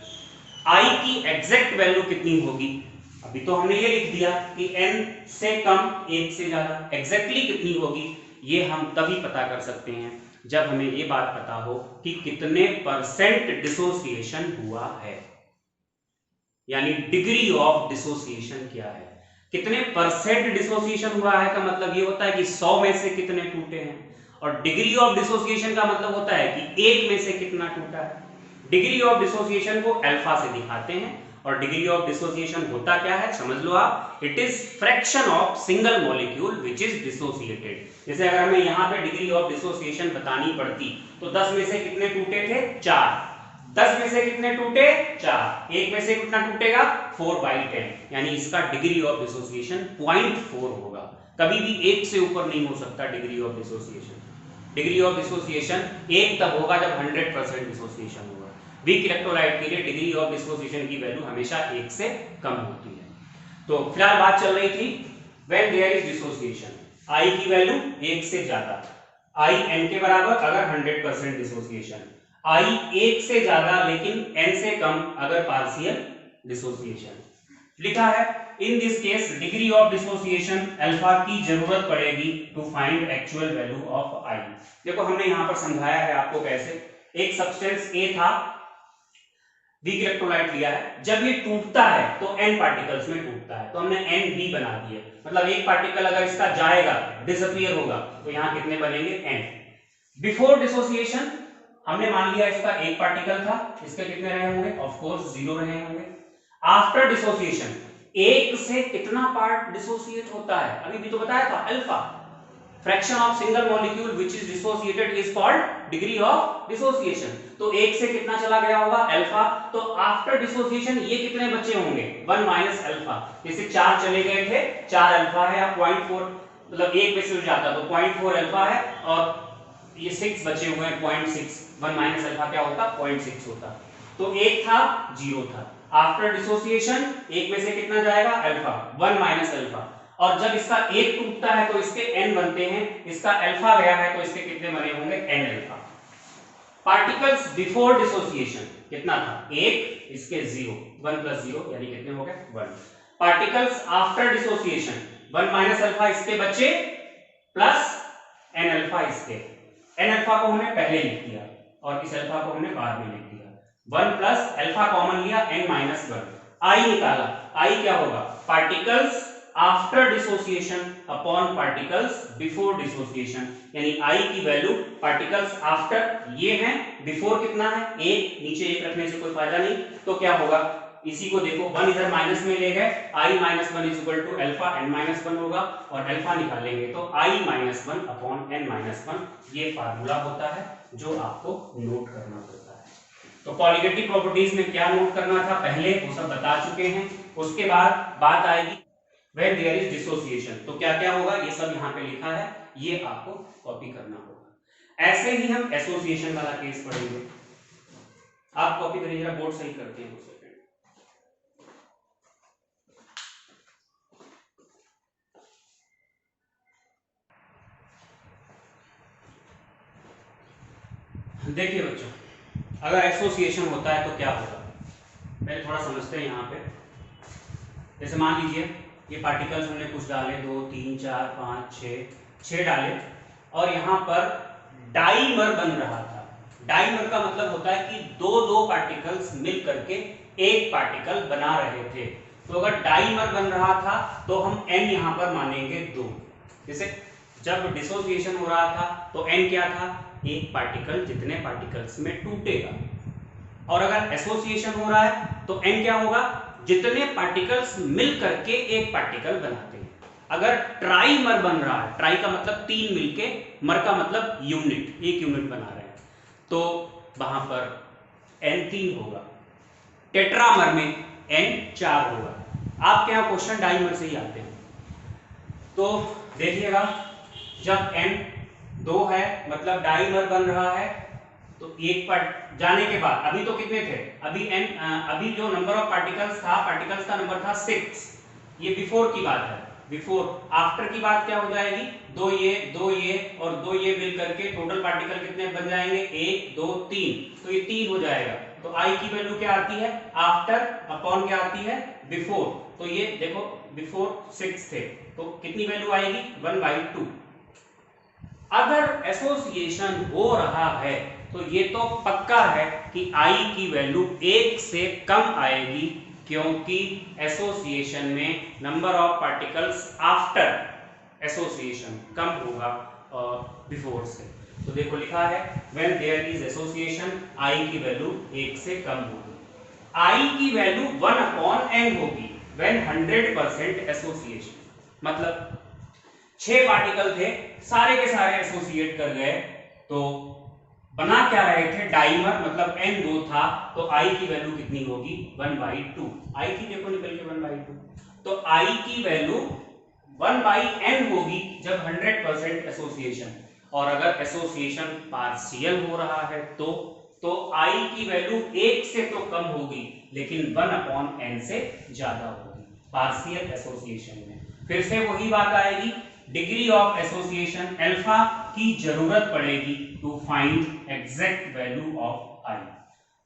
आई की एग्जैक्ट वैल्यू कितनी होगी, अभी तो हमने ये लिख दिया कि n से कम 1 से ज्यादा, एग्जैक्टली कितनी होगी ये हम तभी पता कर सकते हैं जब हमें ये बात पता हो कि कितने % डिसोसिएशन हुआ है, यानी डिग्री ऑफ डिसोसिएशन क्या है। कितने % डिसोसिएशन हुआ है का मतलब ये होता है कि 100 में से कितने टूटे हैं, और डिग्री ऑफ डिसोसिएशन का मतलब होता है कि 1 में से कितना टूटा है। डिग्री ऑफ डिसोसिएशन को अल्फा से दिखाते हैं, और डिग्री ऑफ डिसोसिएशन होता क्या है समझ लो आप, it is fraction of single molecule which is dissociated. जैसे अगर हमें यहाँ पे डिग्री ऑफ डिसोसिएशन बतानी पड़ती तो 10 में से कितने टूटे थे 4, 10 में से कितने टूटे 4, 1 में से कितना टूटेगा 4/10, यानी इसका डिग्री ऑफ डिसोसिएशन 0.4 होगा। कभी भी 1 से ऊपर नहीं हो सकता degree of dissociation. Degree of dissociation 1 तब होगा जब 100% डिसोसिएशन होगा। वीक इलेक्ट्रोलाइट के लिए डिग्री ऑफ डिसोसिएशन की वैल्यू हमेशा 1 से कम होती है। तो फिलहाल बात चल रही थी व्हेन देयर इज डिसोसिएशन, आई की वैल्यू 1 से ज्यादा, आई n के बराबर अगर 100% डिसोसिएशन, आई 1 से ज्यादा लेकिन n से कम अगर पार्शियल डिसोसिएशन। लिखा है in this case degree of dissociation alpha की जरूरत पड़ेगी to find actual value of i. देखो हमने यहां पर समझाया है आपको कैसे, एक सब्सटेंस ए था, वीक इलेक्ट्रोलाइट लिया है, जब ये टूटता है तो n पार्टिकल्स में टूटता है, तो हमने Nb बना दिए, मतलब एक पार्टिकल अगर इसका जाएगा डिसअपीयर होगा तो यहाँ कितने बनेंगे n। बिफोर डिसोसिएशन हमने मान लिया इसका एक पार्टिकल था, इसके कितने रहे होंगे ऑफ कोर्स 0 रहे होंगे। आफ्टर डिसोसिएशन एक से कितना पार्ट डिसोसिएट होता है, अभी भी तो बताया था alpha, fraction of single molecule which is dissociated is called degree of dissociation. तो एक से कितना चला गया होगा अल्फा, तो आफ्टर डिसोसिएशन ये कितने बचे होंगे 1 माइनस अल्फा, जैसे 4 चले गए थे 4 अल्फा है या 0.4, मतलब एक में से जाता तो 0.4 अल्फा है, और ये 6 बचे हुए हैं 0.6, 1 माइनस अल्फा क्या होता 0.6 होता। तो एक था 0 था, आफ्टर डिसोसिएशन एक में से कितना जाएगा अल्फा 1 माइनस अल्फा, और जब इसका एक टूटता है तो इसके n बनते हैं, इसका अल्फा गया है तो इसके कितने बने होंगे n alpha. Particles before dissociation कितना था 1, इसके 0, 1 प्लस 0 यानी कितने हो गए 1। Particles after dissociation 1 minus alpha इसके बच्चे प्लस n अल्फा इसके, n अल्फा को हमने पहले लिख दिया और इस अल्फा को हमने बाद में लिख दिया, 1 प्लस अल्फा कॉमन लिया n माइनस 1, आई निकाला, आई क्या होगा particles after dissociation upon particles before dissociation, यानी आई की वैल्यू पार्टिकल्स आफ्टर ये हैं, बिफोर कितना है 1, नीचे 1 रखने से कोई फायदा नहीं, तो क्या होगा इसी को देखो 1 इधर माइनस में ले गए, i minus 1 is equal to alpha n minus 1 होगा, और अल्फा निकालेंगे तो i minus 1 upon n minus 1, ये फार्मूला होता है जो आपको नोट करना पड़ता है। तो कॉलिगेटिव प्रॉपर्टीज में क्या नोट करना था पहले वो सब बता चुके हैं, उसके बाद बात आएगी When there is dissociation, तो क्या क्या होगा ये सब यहाँ पे लिखा है, ये आपको कॉपी करना होगा। ऐसे ही हम एसोसिएशन वाला केस पढ़ेंगे, आप कॉपी करिए जरा, बोर्ड सही करते हैं 2 सेकंड। देखिए बच्चों, अगर एसोसिएशन होता है तो क्या होगा, पहले थोड़ा समझते हैं यहाँ पे। जैसे मान लीजिए ये पार्टिकल्स हमने कुछ डाले 2 3 4 5 6 डाले, और यहाँ पर डाइमर बन रहा था। डाइमर का मतलब होता है कि दो पार्टिकल्स मिल करके एक पार्टिकल बना रहे थे, तो अगर डाइमर बन रहा था तो हम n यहाँ पर मानेंगे 2। जैसे जब डिसोसिएशन हो रहा था तो n क्या था एक पार्टिकल जितने पार्टिकल्स में टूटेगा। और अगर एसोसिएशन हो रहा है तो n क्या होगा, जितने पार्टिकल्स मिल करके एक पार्टिकल बनाते हैं। अगर ट्राइमर बन रहा है, ट्राई का मतलब 3 मिलके, मर का मतलब यूनिट, एक यूनिट बना रहे हैं, तो वहां पर n 3 होगा। टेट्रामर में n 4 होगा। आपके यहाँ क्वेश्चन डाइमर से ही आते हैं। तो देखिएगा, जब n 2 है मतलब डाइमर बन रहा है, तो एक पार्ट जाने के बाद, अभी तो कितने थे, अभी जो नंबर ऑफ पार्टिकल्स था, पार्टिकल्स का नंबर था 6, ये बिफोर की बात है। बिफोर, आफ्टर की बात क्या हो जाएगी, 2 ये और 2 ये मिल करके टोटल पार्टिकल कितने बन जाएंगे, 1 2 3, तो ये 3 हो जाएगा। तो आई की वैल्यू क्या आती है, आफ्टर अपॉन क्या आती है, बिफोर। तो ये देखो बिफोर 6 थे, तो कितनी वैल्यू आएगी, 1/2। अगर एसोसिएशन हो रहा है तो ये तो पक्का है कि आई की वैल्यू 1 से कम आएगी, क्योंकि एसोसिएशन में number of particles after association कम होगा बिफोर से। तो देखो लिखा है when there is association i की वैल्यू 1 से कम होगी। आई की वैल्यू 1/n होगी व्हेन 100% एसोसिएशन, मतलब 6 पार्टिकल थे, सारे के सारे एसोसिएट कर गए, तो बना क्या रहे थे, डाइमर, मतलब n 2 था, तो i की वैल्यू कितनी होगी, 1/2। i की देखो निकल के 1/2, तो i की वैल्यू 1/n होगी जब 100% एसोसिएशन। और अगर एसोसिएशन पार्शियल हो रहा है तो i की वैल्यू 1 से तो कम होगी, लेकिन 1/n से ज्यादा होगी पार्शियल एसोसिएशन में। फिर से वही बात आएगी, डिग्री ऑफ एसोसिएशन अल्फा की जरूरत पड़ेगी to find exact value of i.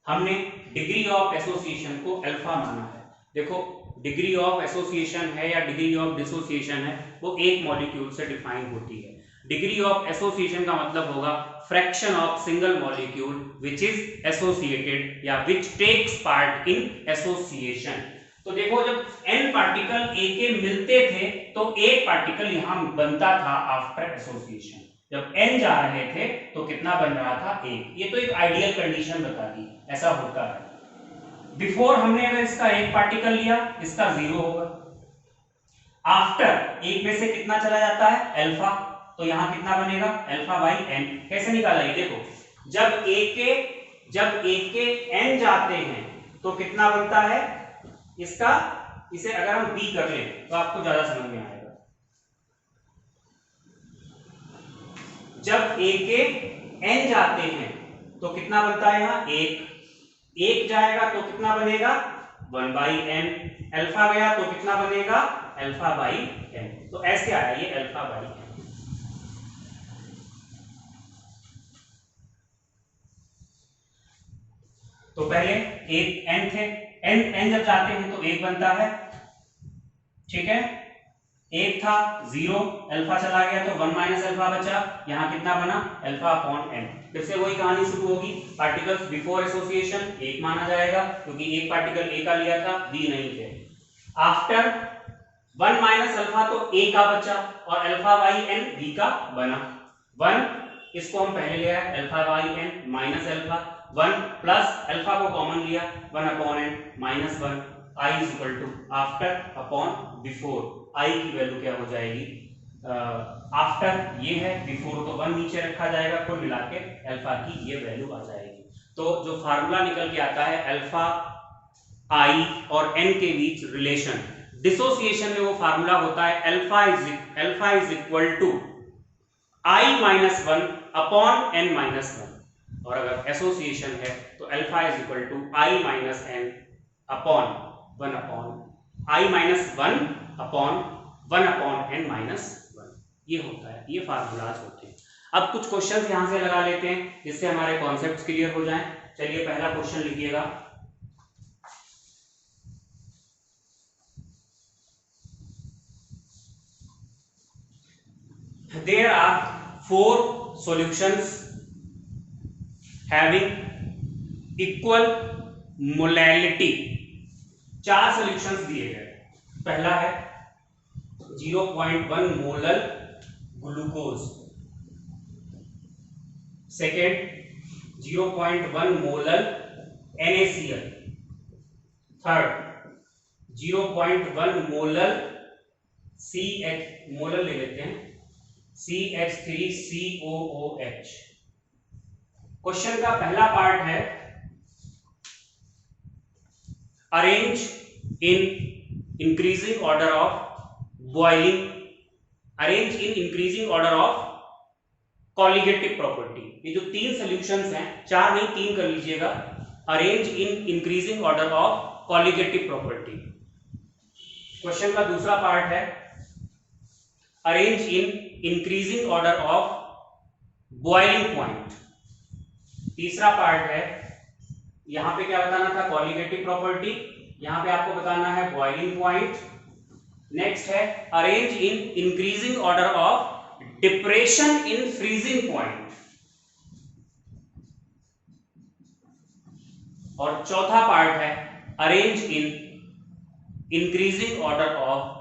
हमने डिग्री ऑफ एसोसिएशन को अल्फा माना है। देखो डिग्री ऑफ एसोसिएशन है या डिग्री ऑफ डिसोसिएशन है, वो एक मॉलिक्यूल से डिफाइन होती है। डिग्री ऑफ एसोसिएशन का मतलब होगा fraction of single molecule which is associated या which takes part in association. तो देखो जब n पार्टिकल a के मिलते थे तो एक पार्टिकल यहां बनता था आफ्टर एसोसिएशन। जब n जा रहे थे तो कितना बन रहा था, 1। ये तो एक आइडियल कंडीशन बता दी, ऐसा होता है। बिफोर हमने अगर इसका एक पार्टिकल लिया, इसका 0 होगा। आफ्टर एक में से कितना चला जाता है, अल्फा, तो यहां कितना बनेगा, अल्फा/n। कैसे निकाला ये देखो, जब a के n जाते हैं तो कितना बनता है इसका, इसे अगर हम b कर लें तो आपको ज्यादा समझ में आएगा। जब a के n जाते हैं तो कितना बनता है, यहां 1 जाएगा तो कितना बनेगा, 1/n। अल्फा गया तो कितना बनेगा, अल्फा/n। तो ऐसे आया ये अल्फा/n। तो पहले एक n थे, n जब जाते हैं तो 1 बनता है, ठीक है। 1 था, 0, अल्फा चला गया तो 1 माइनस अल्फा बचा, यहां कितना बना, अल्फा/n। फिर से वही कहानी शुरू होगी, पार्टिकल्स बिफोर एसोसिएशन 1 माना जाएगा क्योंकि एक पार्टिकल a का लिया था, b नहीं थे। आफ्टर 1 माइनस अल्फा तो a का बचा और अल्फा/n b का बना। 1 इसको हम पहले ले आए, अल्फा/n माइनस अल्फा, 1 प्लस अल्फा को कॉमन लिया, 1/n minus 1। i is equal to after upon before. i की वैल्यू क्या हो जाएगी, आफ्टर ये है, बिफोर तो 1 नीचे रखा जाएगा, कुल मिला के अल्फा की ये वैल्यू आ जाएगी। तो जो फार्मूला निकल के आता है अल्फा i और n के बीच रिलेशन, डिसोसिएशन में वो फार्मूला होता है alpha is equal to i-1 upon n-1। और अगर एसोसिएशन है तो alpha is equal to i-n upon 1 upon i-1 upon 1 upon n-1। ये होता है, ये फार्मूलाज होते हैं। अब कुछ क्वेश्चंस यहां से लगा लेते हैं जिससे हमारे कॉन्सेप्ट्स क्लियर हो जाएं। चलिए पहला क्वेश्चन लिखिएगा, there are 4 solutions having equal molality। 4 solutions दिए गए। पहला है 0.1 molal glucose, second 0.1 molar NaCl, third 0.1 molar molar ले लेते हैं CH3COOH। क्वेश्चन का पहला पार्ट है arrange in increasing order of boiling, arrange in increasing order of colligative property. ये जो तीन सॉल्यूशंस हैं, चार नहीं तीन कर लीजिएगा, arrange in increasing order of colligative property. Question का दूसरा पार्ट है arrange in increasing order of boiling point. तीसरा पार्ट है, यहां पे क्या बताना था, कॉलिगेटिव प्रॉपर्टी, यहां पे आपको बताना है बॉइलिंग पॉइंट। नेक्स्ट है arrange in increasing order of depression in freezing point. और चौथा पार्ट है arrange in increasing order of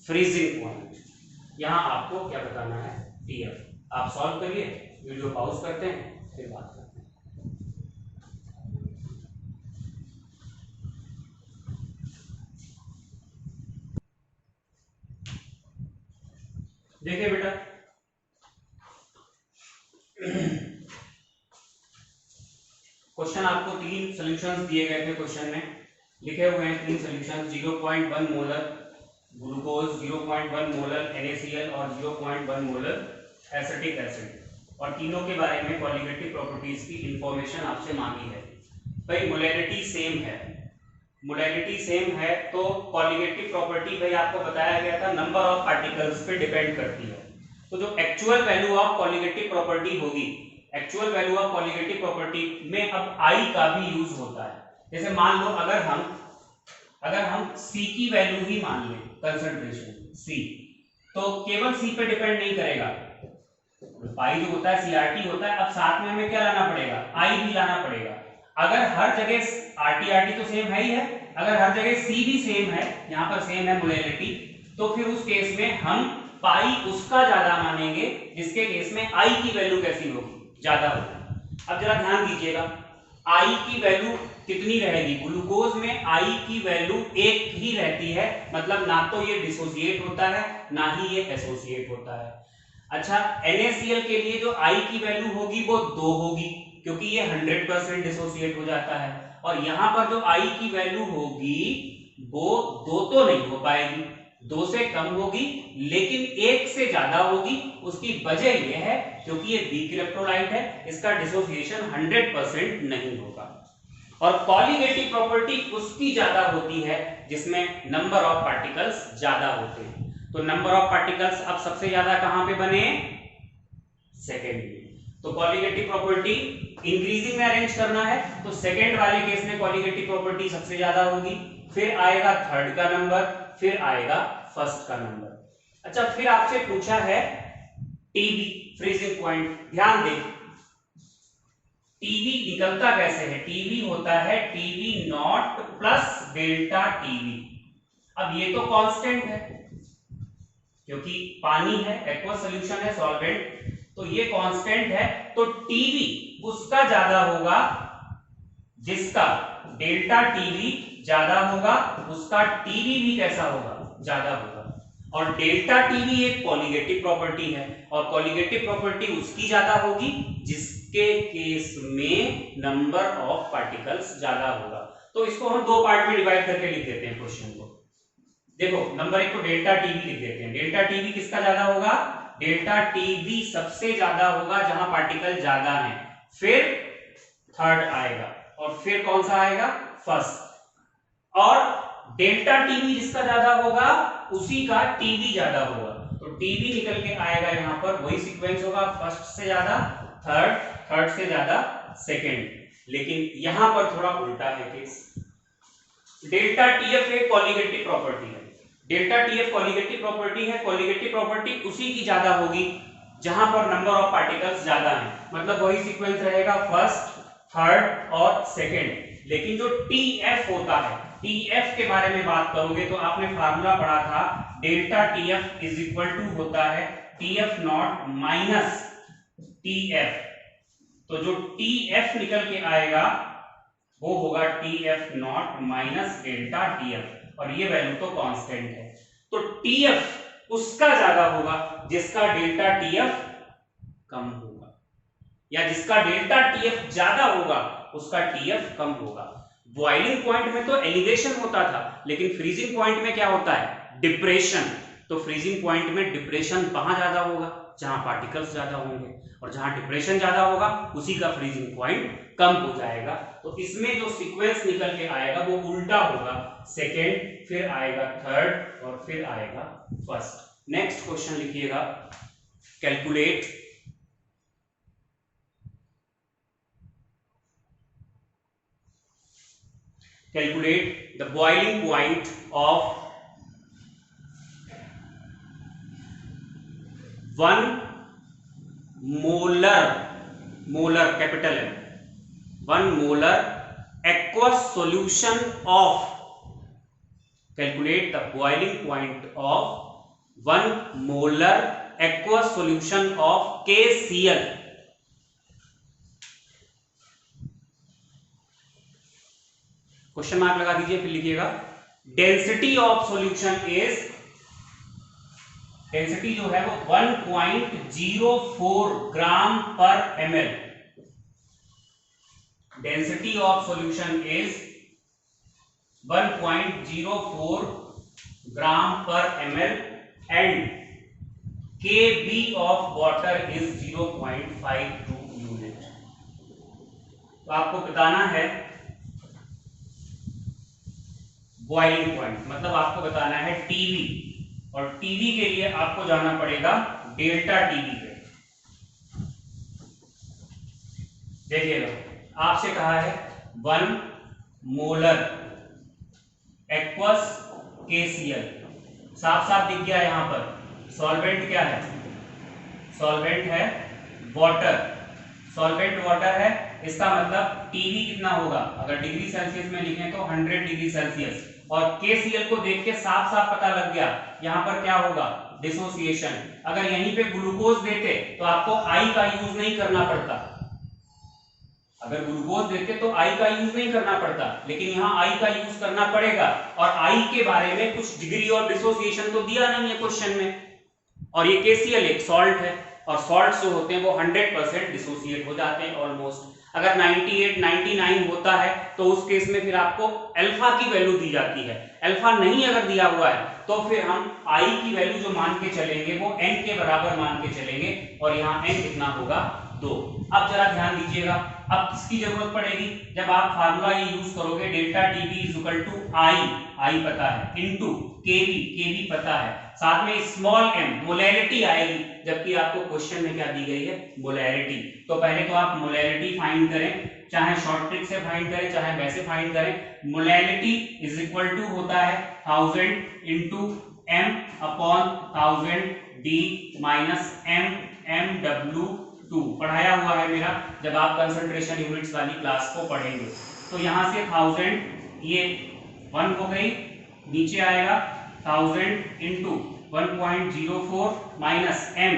freezing point. यहां आपको क्या बताना है, TF। आप सॉल्व करिए, वीडियो पॉज करते हैं, फिर बात करते हैं। देखिए बेटा, क्वेश्चन आपको तीन सॉल्यूशंस दिए गए थे, क्वेश्चन में लिखे हुए हैं तीन solutions, 0.1 molar glucose, 0.1 molar NaCl और 0.1 मोलर एसिटिक एसिड, और तीनों के बारे में कॉलिगेटिव प्रॉपर्टीज की इंफॉर्मेशन आपसे मांगी है। भाई मोलैरिटी सेम है, मोलैरिटी सेम है तो कॉलिगेटिव प्रॉपर्टी भाई आपको बताया गया था नंबर ऑफ पार्टिकल्स पे डिपेंड करती है। तो जो actual value of colligative property होगी, actual value of colligative property में अब I का भी यूज होता है। जैसे मान लो अगर हम C की वैल्यू ही मान लें, कंसंट्रेशन C, तो केवल C पे डिपेंड नहीं करेगा, पाई जो होता है CRT होता है, अब साथ में हमें क्या लाना पड़ेगा, I भी लाना पड़ेगा। अगर हर जगह RT तो सेम है ही है, अगर हर जगह C भी सेम है, यहाँ पर सेम है मोलैरिटी, तो फिर उस केस में हम पाई उसका ज्यादा मानेंगे जिसके केस में I की वैल्यू कैसी होगी, ज्यादा होगी। अब जरा ध्यान दीजिएगा, I की वैल्यू कितनी रहेगी, ग्लूकोज में I की वैल्यू 1 ही रहती है, मतलब ना तो ये डिसोसिएट होता है ना ही ये एसोसिएट होता है। अच्छा, NaCl के लिए जो I की वैल्यू होगी वो 2 होगी, क्योंकि ये 100% डिसोसिएट हो जाता है, और यहां पर जो I की वैल्यू होगी वो 2 तो नहीं हो पाएगी, 2 से कम होगी, लेकिन 1 से ज्यादा होगी। उसकी वजह यह है क्योंकि ये वीक इलेक्ट्रोलाइट है, इसका डिसोसिएशन 100% नहीं होगा। और कॉलिगेटिव प्रॉपर्टी उसकी ज्यादा होती है जिसमें नंबर ऑफ पार्टिकल्स ज्यादा होते हैं। तो नंबर ऑफ पार्टिकल्स अब सबसे ज्यादा कहां पे बने, सेकेंड में। तो कॉलिगेटिव प्रॉपर्टी इंक्रीजिंग में अरेंज करना है तो सेकेंड वाले केस में कॉलिगेटिव प्रॉपर्टी सबसे ज्यादा होगी, फिर आएगा थर्ड का नंबर, फिर आएगा फर्स्ट का नंबर। अच्छा, फिर आपसे पूछा है TB फ्रीजिंग पॉइंट। ध्यान दें, TB निकलता कैसे है, TB होता है TB not plus delta TB। अब ये तो कांस्टेंट है क्योंकि पानी है, एक्वस सॉल्यूशन है, सॉल्वेंट, तो ये कांस्टेंट है, तो TB उसका ज्यादा होगा जिसका डेल्टा TB ज्यादा होगा, उसका TB भी कैसा होगा, ज्यादा होगा। और डेल्टा TB एक कॉलिगेटिव प्रॉपर्टी है, और कॉलिगेटिव प्रॉपर्टी उसकी ज्यादा होगी जिसके केस में नंबर ऑफ पार्टिकल्स ज्यादा होगा। तो इसको हम दो पार्ट में डिवाइड करके लिख देते हैं क्वेश्चन को। देखो, नंबर एक को डेल्टा TB लिख देते हैं। डेल्टा TB किसका ज्यादा होगा, डेल्टा TB सबसे ज्यादा होगा जहां पार्टिकल ज्यादा है, फिर थर्ड आएगा, और फिर कौन सा आएगा, फर्स्ट। और डेल्टा TB जिसका ज्यादा होगा उसी का TB ज्यादा होगा, तो TB निकल के आएगा यहां पर, वही सीक्वेंस होगा, फर्स्ट से ज्यादा थर्ड, थर्ड से ज्यादा सेकेंड। लेकिन यहां पर थोड़ा उल्टा है केस। डेल्टा TF एक कॉलिगेटिव प्रॉपर्टी है, डेल्टा TF कॉलिगेटिव प्रॉपर्टी है, कॉलिगेटिव प्रॉपर्टी उसी की ज्यादा होगी जहां पर नंबर ऑफ पार्टिकल्स ज्यादा हैं, मतलब वही सीक्वेंस रहेगा, फर्स्ट, थर्ड और सेकेंड। लेकिन जो TF होता है, TF के बारे में बात करोगे तो आपने फार्मूला पढ़ा था, delta TF is equal to होता है TF नॉट माइनस TF, तो जो TF निकल के आएगा वो होगा TF not minus delta TF, और ये वैल्यू तो कांस्टेंट है। तो TF उसका ज्यादा होगा जिसका डेल्टा TF कम होगा, या जिसका डेल्टा TF ज्यादा होगा उसका TF कम होगा। बॉइलिंग पॉइंट में तो एलिवेशन होता था, लेकिन फ्रीजिंग पॉइंट में क्या होता है? डिप्रेशन। तो फ्रीजिंग पॉइंट में डिप्रेशन कहां ज्यादा होगा? जहां पार्टिकल्स ज्यादा होंगे, और जहां डिप्रेशन ज्यादा होगा उसी का फ्रीजिंग पॉइंट कम हो जाएगा। तो इसमें जो सीक्वेंस निकल के आएगा वो उल्टा होगा, सेकेंड, फिर आएगा थर्ड, और फिर आएगा फर्स्ट। नेक्स्ट क्वेश्चन लिखिएगा, calculate the boiling point of 1 molar capital M, 1 molar aqueous solution of, calculate the boiling point of 1 molar aqueous solution of KCl. Question mark लगा दीजिए, फिर लिखिएगा density of solution is, density जो है वो 1.04 ग्राम पर ml, density of solution is 1.04 ग्राम पर ml and Kb of water is 0.52 unit. तो आपको बताना है बॉइलिंग पॉइंट, मतलब आपको बताना है टीवी, और टीवी के लिए आपको जाना पड़ेगा डेल्टा टीवी पे। देखिएगा, आपसे कहा है 1 मोलर एक्वस KCl, साफ साफ दिख गया यहां पर। सॉल्वेंट क्या है? सॉल्वेंट है वाटर, सॉल्वेंट वाटर है, इसका मतलब टीवी कितना होगा? अगर डिग्री सेल्सियस में लिखें तो 100 डिग्री सेल्सियस, और KCl को देख के साफ साफ पता लग गया यहां पर क्या होगा? डिसोसिएशन। अगर यहीं पे ग्लूकोज देते तो आपको I का यूज नहीं करना पड़ता, अगर ग्लूकोज देते तो I का यूज नहीं करना पड़ता, लेकिन यहाँ I का यूज करना पड़ेगा, और I के बारे में कुछ डिग्री और डिसोसिएशन तो दिया नहीं है क्वेश्चन में, और ये KCl एक सॉल्ट है, और सॉल्ट जो होते हैं वो 100% डिसोसिएट हो जाते हैं ऑलमोस्ट। अगर 98, 99 होता है तो उस केस में फिर आपको अल्फा की वैल्यू दी जाती है। अल्फा नहीं अगर दिया हुआ है तो फिर हम I की वैल्यू जो मान के चलेंगे वो n के बराबर मान के चलेंगे, और यहाँ n कितना होगा? 2। अब जरा ध्यान दीजिएगा, अब किसकी जरूरत पड़ेगी? जब आप फार्मूला ये यूज करोगे delta TV is equal to I पता है, इनटू केवी पता है, साथ में स्मॉल m मोलैरिटी आएगी, जबकि आपको क्वेश्चन में क्या दी गई है? मोलैरिटी। तो पहले तो आप मोलैरिटी फाइंड करें, चाहे शॉर्ट ट्रिक से फाइंड करें चाहे वैसे फाइंड करें। मोलैरिटी इज इक्वल टू होता है 1000 into m upon 1000 d minus mw2, पढ़ाया हुआ है मेरा, जब आप कंसंट्रेशन यूनिट्स वाली क्लास को पढ़ेंगे। तो यहां से 1000, ये 1 हो गई, नीचे आएगा 1000 इंटू 1.04 माइनस m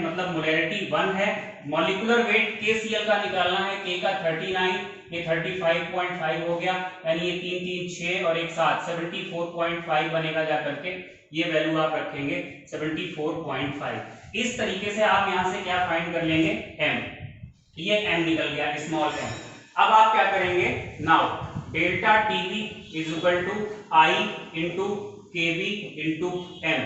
मतलब मोलैरिटी 1 है, मॉलिक्यूलर वेट KCl का निकालना है, K का 39, ये 35.5 हो गया, यानी ये 3 3 6 और एक साथ 74.5 बनेगा जाकर के, ये वैल्यू आप रखेंगे 74.5। इस तरीके से आप यहां से क्या फाइंड कर लेंगे? m, ये m निकल गया, स्मॉल m। अब आप क्या करेंगे? Now delta TV is equal to I into KV into m,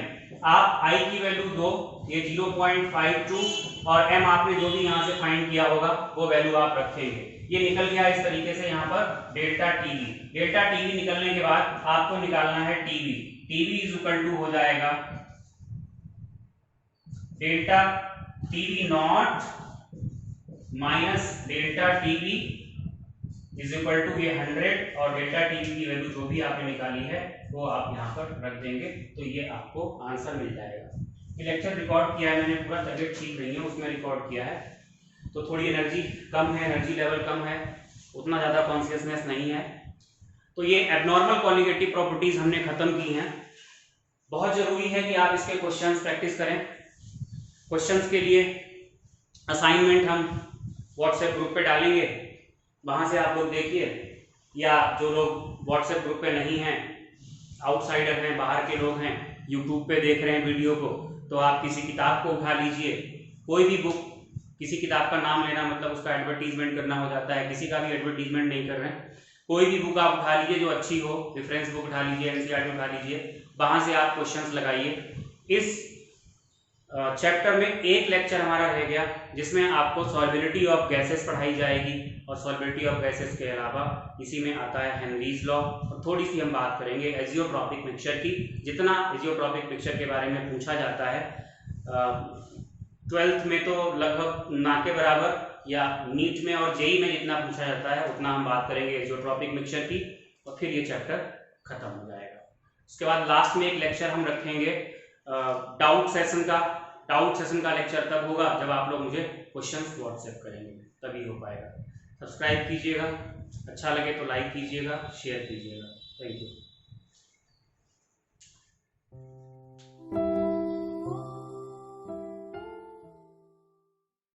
आप I की वैल्यू दो, ये 0.52, और m आपने जो भी यहां से फाइंड किया होगा वो वैल्यू आप रखेंगे। ये निकल गया इस तरीके से यहाँ पर डेल्टा टीवी। डेल्टा टीवी निकलने के बाद आपको निकालना है TV, TV is equal to हो जाएगा delta TV not minus delta TV is equal to ये 100, और डेल्टा टीवी की वैल्यू जो भी आपने निकाली है वो आप यहाँ पर रख देंगे, तो ये आपको आंसर मिल जाएगा। ये लेक्चर रिकॉर्ड किया है मैंने, पूरा तबियत ठीक नहीं है उसमें रिकॉर्ड किया है, तो थोड़ी एनर्जी कम है, एनर्जी लेवल कम है, उतना ज़्यादा कॉन्शियसनेस नहीं है। तो ये एबनॉर्मल कॉन्जुगेटिव प्रॉपर्टीज हमने खत्म की हैं। बहुत जरूरी है कि आप इसके क्वेश्चंस प्रैक्टिस करें। क्वेश्चंस के लिए असाइनमेंट हम व्हाट्सएप ग्रुप पे डालेंगे, वहाँ से आप लोग देखिए, या जो लोग व्हाट्सएप ग्रुप पे नहीं हैं, आउटसाइडर हैं, बाहर के लोग हैं, यूट्यूब पे देख रहे हैं वीडियो को, तो आप किसी किताब को उठा लीजिए, कोई भी बुक, किसी किताब का नाम लेना मतलब उसका एडवर्टीजमेंट करना हो जाता है, किसी का भी एडवर्टीजमेंट नहीं कर रहे हैं, कोई भी बुक आप उठा लीजिए जो अच्छी हो, रेफरेंस बुक उठा लीजिए, एनसीईआरटी उठा लीजिए, वहाँ से आप क्वेश्चंस लगाइए। इस चैप्टर में एक लेक्चर हमारा रह गया जिसमें आपको सॉल्युबिलिटी ऑफ गैसेस पढ़ाई जाएगी, और सॉल्युबिलिटी ऑफ गैसेस के अलावा इसी में आता है हेनरीज लॉ, और थोड़ी सी हम बात करेंगे एजियोट्रॉपिक मिक्सचर की। जितना एजियोट्रॉपिक मिक्सचर के बारे में पूछा जाता है 12th में तो लगभग ना के बराबर, या नीट में और जेई में जितना पूछा जाता है उतना हम बात करेंगे एजियोट्रॉपिक मिक्सचर की, और फिर ये चैप्टर खत्म हो जाएगा। उसके बाद लास्ट में एक लेक्चर हम रखेंगे डाउट सेशन का लेक्चर तब होगा जब आप लोग मुझे क्वेश्चंस व्हाट्सएप करेंगे, तभी हो पाएगा। सब्सक्राइब कीजिएगा, अच्छा लगे तो लाइक कीजिएगा, शेयर कीजिएगा। Thank you.